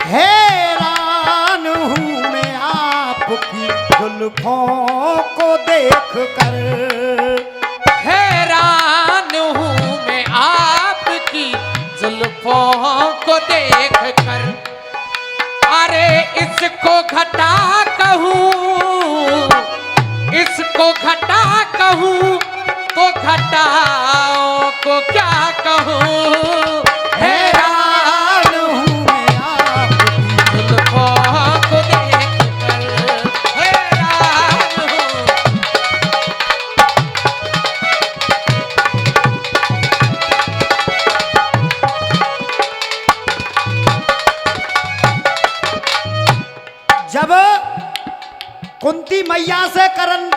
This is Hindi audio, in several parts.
हैरान हूँ मैं आपकी जुल्फों को देख कर। हैरान हूँ मैं आपकी जुल्फों को देख कर। अरे इसको घटा कहूँ, इसको घटा कहूँ तो घटाओ को क्या कहूँ। हैरान हूँ मैं आपकी जुल्फों को देख कर हैरान हूँ। जब कुंती मैया से करण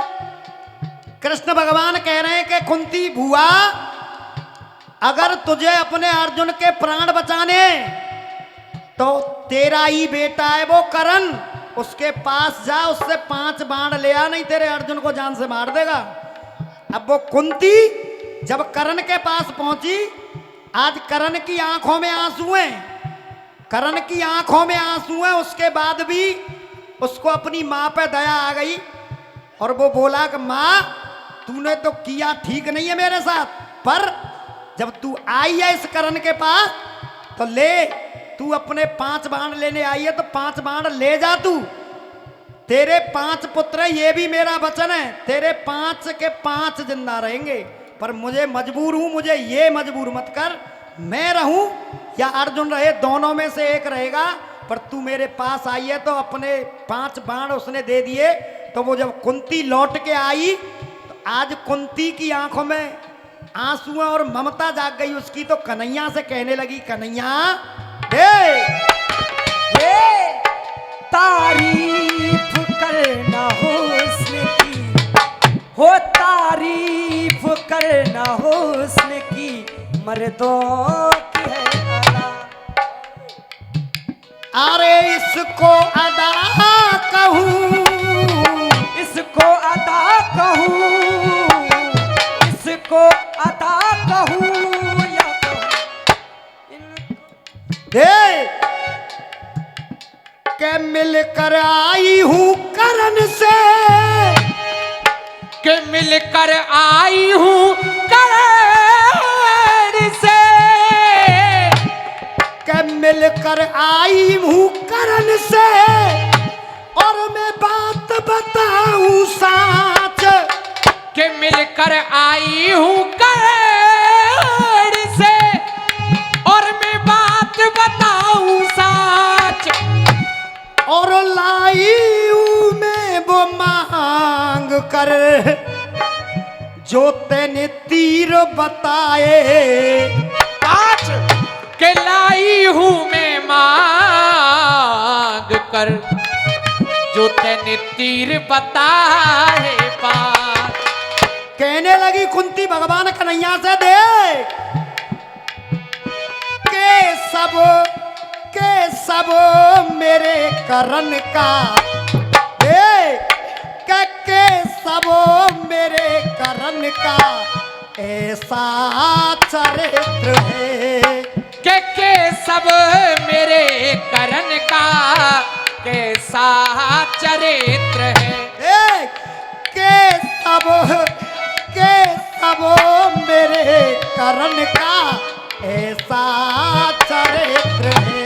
कृष्ण भगवान कह रहे हैं कि कुंती बुआ, अगर तुझे अपने अर्जुन के प्राण बचाने तो तेरा ही बेटा है वो करण, उसके पास जा, उससे 5 बाण ले आ, नहीं तेरे अर्जुन को जान से मार देगा। अब वो कुंती जब करण के पास पहुंची, आज करण की आंखों में आंसू हैं, करण की आंखों में आंसू हैं, उसके बाद भी उसको अपनी माँ पे दया आ गई और वो बोला कि माँ तूने तो किया ठीक नहीं है मेरे साथ, पर जब तू आई है इस करण के पास तो ले, तू अपने 5 बाण लेने आई है तो 5 बाण ले जा तू। तेरे 5 पुत्र हैं, ये भी मेरा वचन है, तेरे 5 के 5 जिंदा रहेंगे, पर मुझे मजबूर हूं, मुझे ये मजबूर मत कर, मैं रहूं या अर्जुन रहे, दोनों में से एक रहेगा, पर तू मेरे पास आई है तो अपने 5 बाण उसने दे दिए। तो वो जब कुंती लौट के आई तो आज कुंती की आंखों में आंसू हैं और ममता जाग गई उसकी, तो कन्हैया से कहने लगी, कन्हैया तारीफ करना हुस्न की, हो तारीफ करना हुस्न की, मर्दों की है अदा। अरे इसको अदा कहूँ, इसको अदा कहूँ, इसको अदा कहूँ या दे के मिलकर आई हूँ करण से, के मिलकर आई हूँ करण से, के मिलकर आई हूँ करण से, और मैं बात बताऊं साच, के मिलकर आई हूँ करण से, और मैं बात बताऊं सच, और लाई हूँ मैं वो मांग कर जो तेने तीर बताए। आज के लाई हूँ मैं मांग कर जो तेने तीर बताए पार। कहने लगी कुंती भगवान कन्हैया से, दे के सब मेरे करण का, दे के सब मेरे करण का ऐसा चरित्र है, के सब मेरे करण का कैसा चरित्र है। के सब मेरे करण का ऐसा चरित्र है।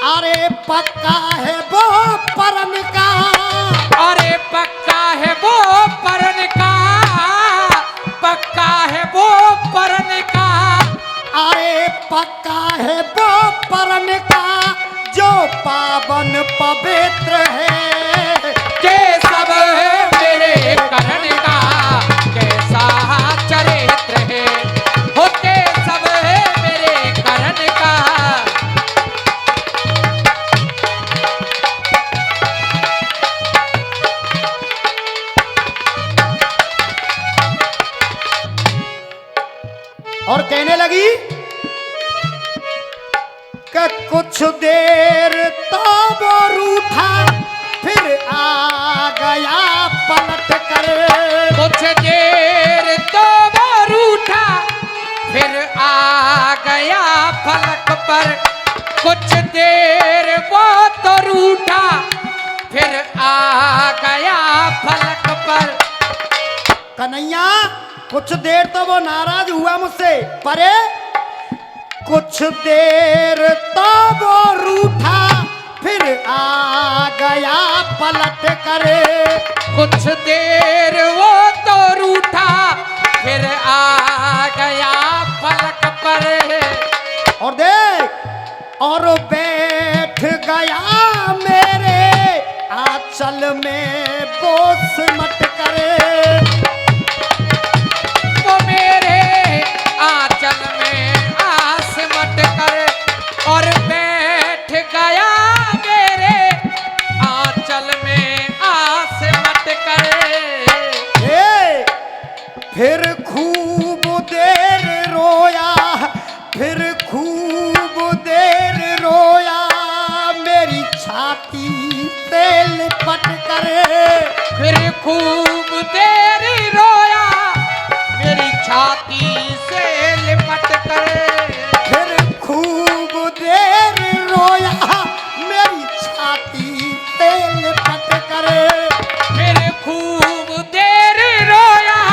अरे पक्का है वो परन का, अरे पक्का है वो परन का, पक्का है वो परन का, अरे पक्का है वो परन का जो पावन पवित्र है। के सब मेरे करण का कैसा चरित्र है, हो के सब मेरे करण का। और कहने लगी कि कुछ देर तो वो रूठा फिर आ गया पलट कर, कुछ देर तो वो रूठा फिर आ गया फलक पर, कुछ देर वो तो रूठा फिर आ गया फलक पर। कन्हैया कुछ देर तो वो नाराज हुआ मुझसे, परे कुछ देर तो वो रूठा फिर आ गया पलट करे। कुछ देर वो तो रूठा फिर आ गया पलक पर। और देख और बैठ गया मेरे आंचल में वो सिमट करे। वो मेरे आंचल में आसमट कर और बैठ गया मेरे आंचल में आसमट कर। फिर खूब देर रोया, फिर खूब देर रोया मेरी छाती से लिपट करे। फिर खूब देर रोया मेरी छाती से लिपट कर। फिर खूब देर रोया मेरी छाती से लिपट करे। फिर खूब देर रोया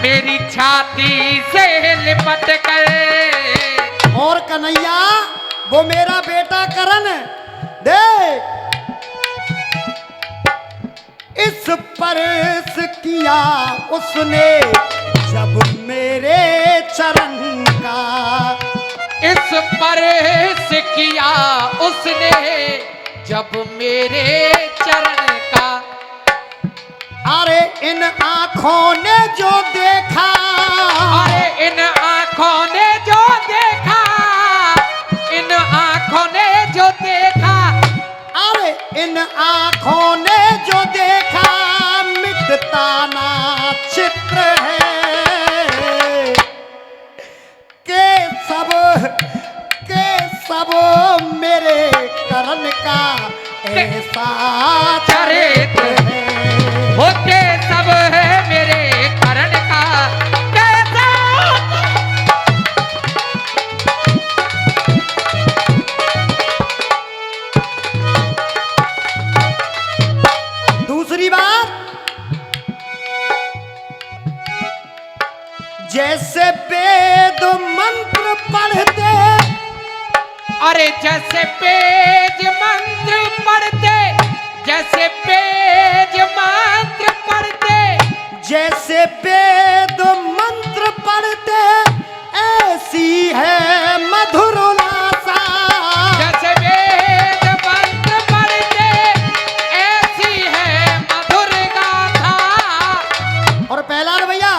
मेरी छाती से लिपट कर। और कन्हैया वो मेरा बेटा करण देख इस परस किया उसने जब मेरे चरण का। इस परस किया उसने जब मेरे चरण का। अरे इन आंखों ने जो देखा, अरे इन आंखों ने जो देखा, इन आंखों ने जो देखा, अरे इन आंखों ने जो देखा मिटता ना चित्र है के सब मेरे करण का ऐसा चरित्र है। होते सब है मेरे करण का कैसा। दूसरी बात जैसे वेद मंत्र पढ़ते, अरे जैसे पेज मंत्र पढ़ते, जैसे पेज मंत्र पढ़ते, जैसे वेद मंत्र पढ़ते ऐसी है मधुर लासा। जैसे वेद मंत्र पढ़ते ऐसी है मधुर गाथा। और पहला रे भैया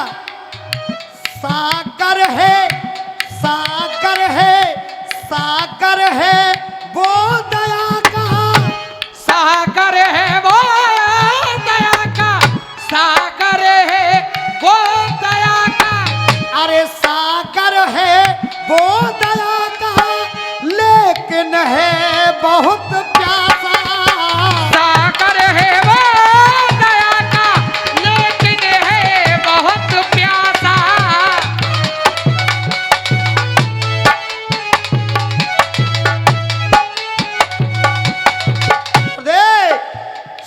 सागर है, सागर है, सागर है वो दया का। सागर है वो दया का, सागर है वो दया का। अरे सागर है वो दया का लेकिन है बहुत प्यासा। सागर है वो दया का लेकिन है बहुत प्यासा।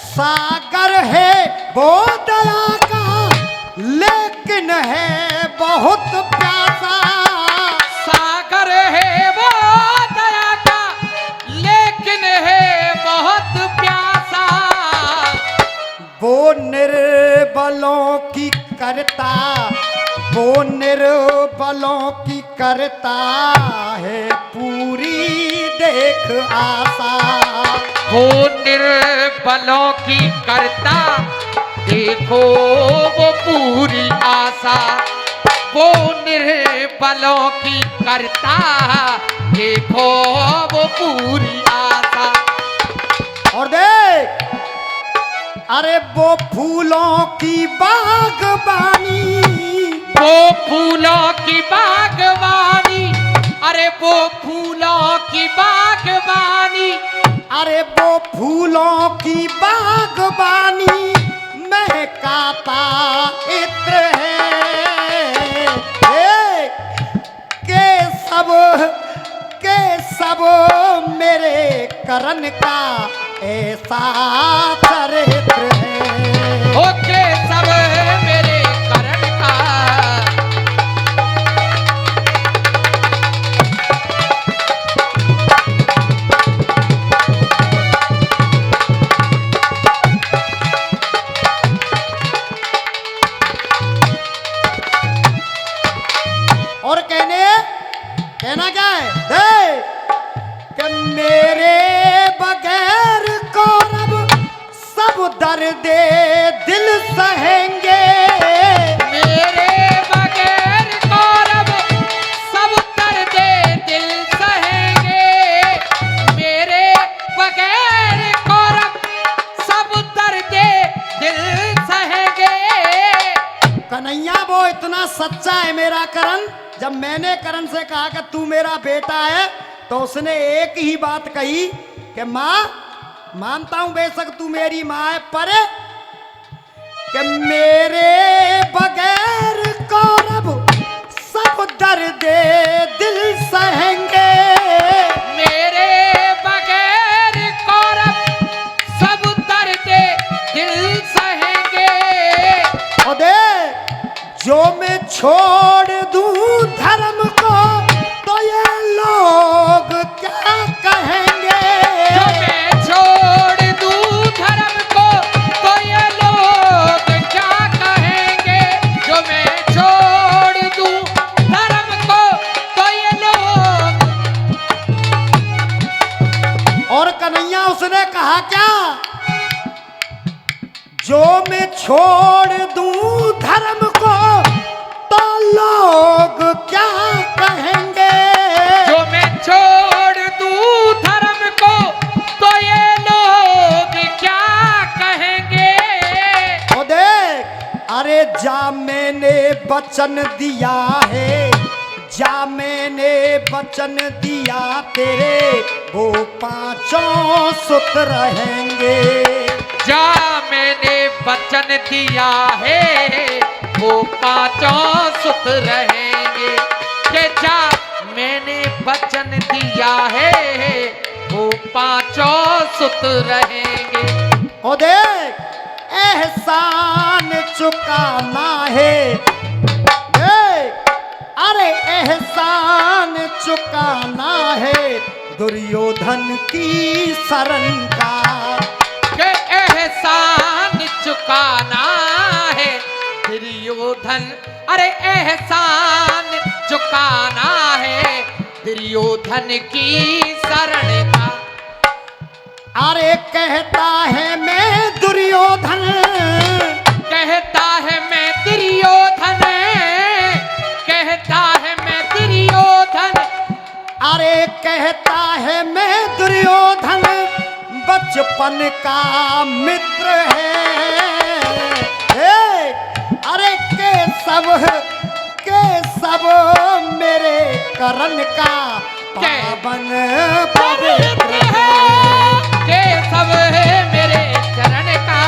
सागर है वो दया का लेकिन है बहुत प्यासा। सागर है वो दया का लेकिन है बहुत प्यासा। वो निर्बलों की करता, वो निर्बलों की करता है पूरी देख आशा। वो निर्बलों की करता देखो वो पूरी आशा। वो निर्बलों की करता देखो वो पूरी आशा। और देख अरे वो फूलों की बागबानी, वो फूलों की बागवानी, अरे वो फूलों की बागवानी, अरे वो फूलों की बागबानी महकाता इत्र है। के सब मेरे करण का ऐसा चरित्र है। ओके सब मेरे करण का। और कहना क्या है? दे कि मेरे बगैर कौरव सब दर्द दिल सहेंगे। मेरे बगैर कौरव सब दर्द दिल सहेंगे। मेरे बगैर कौरव सब दर्द दिल सहेंगे। कन्हैया वो इतना सच्चा है मेरा करण, जब मैंने करण से कहा कि तू मेरा बेटा है तो उसने एक ही बात कही कि माँ, मानता हूं बेशक तू मेरी माँ है, पर कि मेरे बगैर कौरव सब दर्द दिल सहेंगे। मेरे बगैर कौरव सब दर्द दिल सहेंगे। और दे जो मैं छोड़ दूं धर्म को तो ये लोग क्या कहेंगे। जो मैं छोड़ दूं धर्म को तो ये लोग क्या कहेंगे। जो मैं छोड़ दूं धर्म को तो ये लोग। और कन्हैया उसने कहा क्या? जो मैं छोड़ दूं धर्म को तो लोग क्या कहेंगे। जो मैं छोड़ दूं धर्म को तो ये लोग क्या कहेंगे। ओ देख, अरे जा मैंने वचन दिया है, जा मैंने वचन दिया तेरे वो पांचों सुत रहेंगे। जा मैंने वचन दिया है वो पांचों सुत रहेंगे। कि जा मैंने वचन दिया है वो पांचों सुत रहेंगे। ओ देख, एहसान चुकाना है, देख, अरे एहसान चुकाना है दुर्योधन की शरण का। के एहसान चुकाना है दुर्योधन। अरे एहसान चुकाना है दुर्योधन की शरण का। अरे कहता है मैं दुर्योधन, कहता है मैं दुर्योधन। कहता है मैं दुर्योधन। अरे कहता है मैं दुर्योधन बचपन का मित्र है। अरे के सब मेरे करण का पावन पवित्र है। के सब है मेरे चरण का।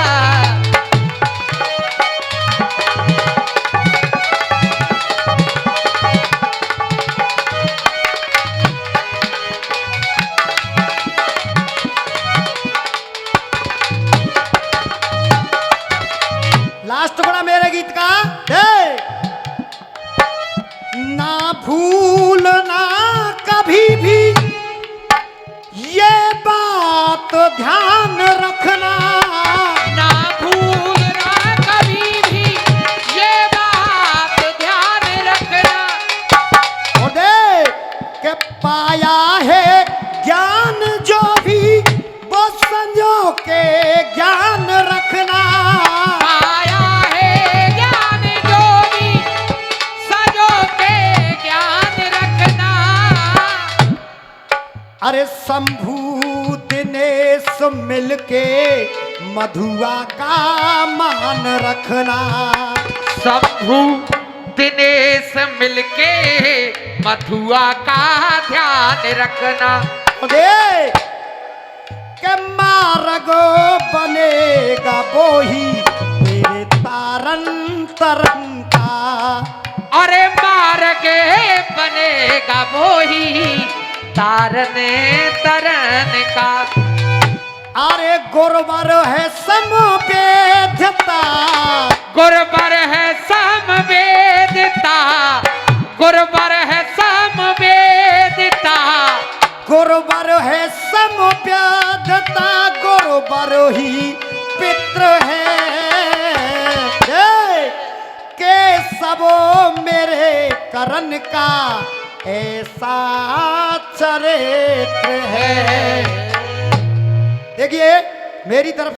लास्ट बड़ा मेरे गीत का, ना भूलना कभी भी ये बात ध्यान रखना। ना भूलना कभी भी ये बात ध्यान रखना। और देख के पाया है ज्ञान जो भी वो संजो के ज्ञान रखना। पाया है ज्ञान जो भी सजो के ज्ञान रखना। अरे शंभू दिनेश मिलके मधुआ का मान रखना। शंभू दिनेश मिलके मधुआ का ध्यान रखना। दे के मार्गो बनेगा वो ही तेरे तारन तरन का। अरे मार्ग बनेगा वो ही तारने तरन का। अरे गुरुवर है समवेदता, गुरुवर है समवेदता, गुरुवर है समवेदता, गुरुवर है समवेदता, गुरुवर ही पितृ है। के सबो मेरे करण का ऐसा चरित्र है। देखिए मेरी तरफ